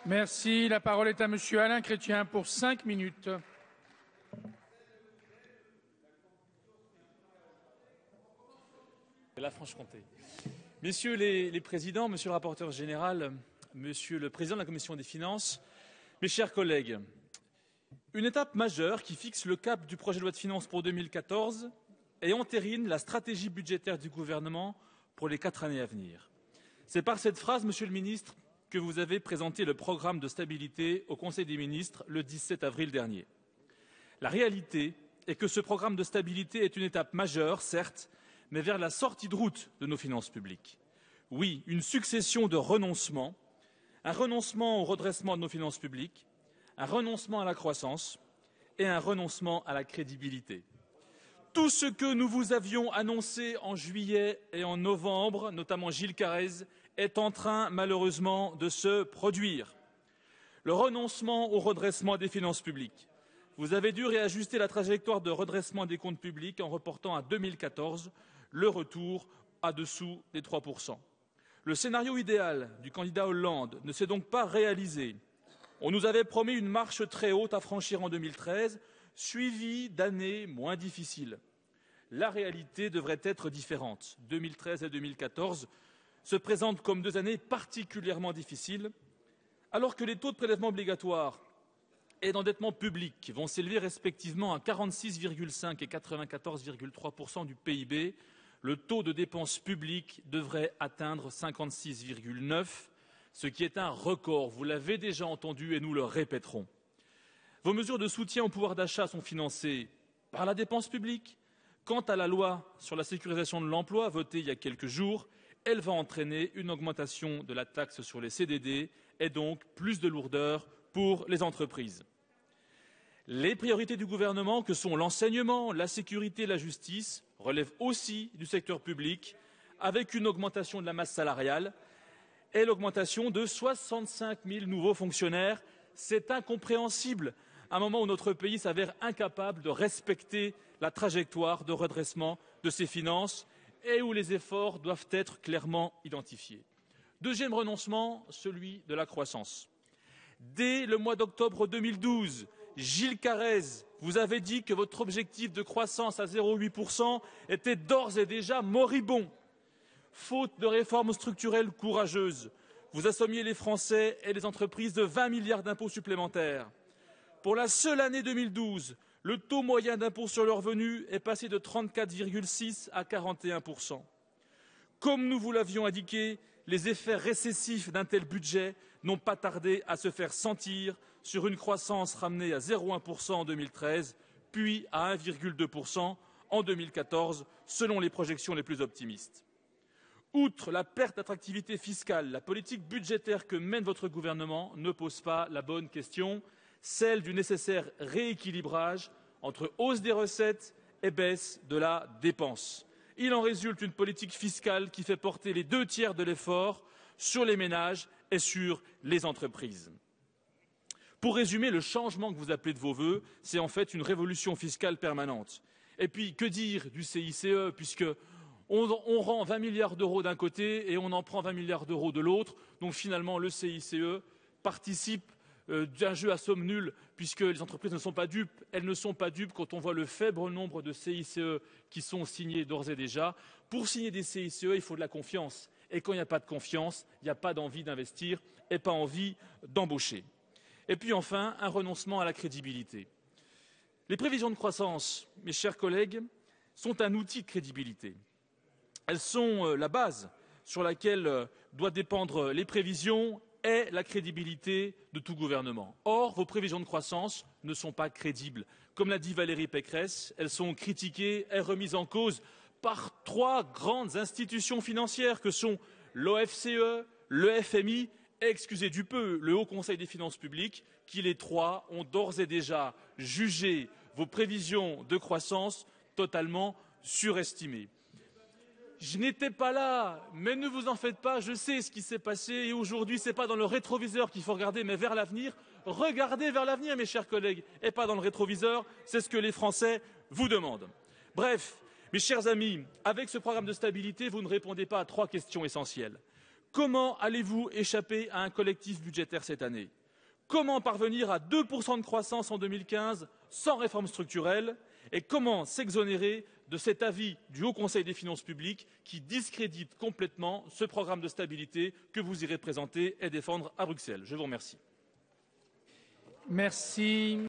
Merci. La parole est à Monsieur Alain Chrétien pour 5 minutes. La Franche-Comté. Messieurs les présidents, monsieur le rapporteur général, monsieur le président de la commission des finances, mes chers collègues, une étape majeure qui fixe le cap du projet de loi de finances pour 2014 et entérine la stratégie budgétaire du gouvernement pour les 4 années à venir. C'est par cette phrase, monsieur le ministre, que vous avez présenté le programme de stabilité au Conseil des ministres le 17 avril dernier. La réalité est que ce programme de stabilité est une étape majeure, certes, mais vers la sortie de route de nos finances publiques. Oui, une succession de renoncements, un renoncement au redressement de nos finances publiques, un renoncement à la croissance et un renoncement à la crédibilité. Tout ce que nous vous avions annoncé en juillet et en novembre, notamment Gilles Carrez, est en train malheureusement de se produire. Le renoncement au redressement des finances publiques. Vous avez dû réajuster la trajectoire de redressement des comptes publics en reportant à 2014 le retour à dessous des 3%. Le scénario idéal du candidat Hollande ne s'est donc pas réalisé. On nous avait promis une marche très haute à franchir en 2013, suivie d'années moins difficiles. La réalité devrait être différente. 2013 et 2014 se présentent comme 2 années particulièrement difficiles, alors que les taux de prélèvement obligatoire et d'endettement public vont s'élever respectivement à 46,5 et 94,3% du PIB, le taux de dépenses publiques devrait atteindre 56,9%, ce qui est un record. Vous l'avez déjà entendu et nous le répéterons. Vos mesures de soutien au pouvoir d'achat sont financées par la dépense publique. Quant à la loi sur la sécurisation de l'emploi, votée il y a quelques jours, elle va entraîner une augmentation de la taxe sur les CDD et donc plus de lourdeur pour les entreprises. Les priorités du gouvernement, que sont l'enseignement, la sécurité et la justice, relèvent aussi du secteur public, avec une augmentation de la masse salariale et l'augmentation de 65 000 nouveaux fonctionnaires. C'est incompréhensible à un moment où notre pays s'avère incapable de respecter la trajectoire de redressement de ses finances et où les efforts doivent être clairement identifiés. Deuxième renoncement, celui de la croissance. Dès le mois d'octobre 2012, Gilles Carrez vous avait dit que votre objectif de croissance à 0,8% était d'ores et déjà moribond. Faute de réformes structurelles courageuses, vous assommiez les Français et les entreprises de 20 milliards d'impôts supplémentaires. Pour la seule année 2012, le taux moyen d'impôt sur le revenu est passé de 34,6 à 41%. Comme nous vous l'avions indiqué, les effets récessifs d'un tel budget n'ont pas tardé à se faire sentir sur une croissance ramenée à 0,1% en 2013, puis à 1,2% en 2014, selon les projections les plus optimistes. Outre la perte d'attractivité fiscale, la politique budgétaire que mène votre gouvernement ne pose pas la bonne question, celle du nécessaire rééquilibrage entre hausse des recettes et baisse de la dépense. Il en résulte une politique fiscale qui fait porter les 2/3 de l'effort sur les ménages et sur les entreprises. Pour résumer, le changement que vous appelez de vos vœux, c'est en fait une révolution fiscale permanente. Et puis, que dire du CICE, puisque on rend 20 milliards d'euros d'un côté et on en prend 20 milliards d'euros de l'autre. Donc finalement, le CICE participe d'un jeu à somme nulle, puisque les entreprises ne sont pas dupes. Elles ne sont pas dupes quand on voit le faible nombre de CICE qui sont signés d'ores et déjà. Pour signer des CICE, il faut de la confiance. Et quand il n'y a pas de confiance, il n'y a pas d'envie d'investir et pas envie d'embaucher. Et puis enfin, un renoncement à la crédibilité. Les prévisions de croissance, mes chers collègues, sont un outil de crédibilité. Elles sont la base sur laquelle doivent dépendre les prévisions et la crédibilité de tout gouvernement. Or, vos prévisions de croissance ne sont pas crédibles. Comme l'a dit Valérie Pécresse, elles sont critiquées et remises en cause par 3 grandes institutions financières que sont l'OFCE, le FMI et, excusez du peu, le Haut Conseil des finances publiques, qui les 3 ont d'ores et déjà jugé vos prévisions de croissance totalement surestimées. Je n'étais pas là, mais ne vous en faites pas, je sais ce qui s'est passé et aujourd'hui, ce n'est pas dans le rétroviseur qu'il faut regarder, mais vers l'avenir. Regardez vers l'avenir, mes chers collègues, et pas dans le rétroviseur, c'est ce que les Français vous demandent. Bref, mes chers amis, avec ce programme de stabilité, vous ne répondez pas à 3 questions essentielles. Comment allez-vous échapper à un collectif budgétaire cette année? Comment parvenir à 2% de croissance en 2015 sans réforme structurelle? Et comment s'exonérer de cet avis du Haut Conseil des finances publiques qui discrédite complètement ce programme de stabilité que vous irez présenter et défendre à Bruxelles? Je vous remercie. Merci.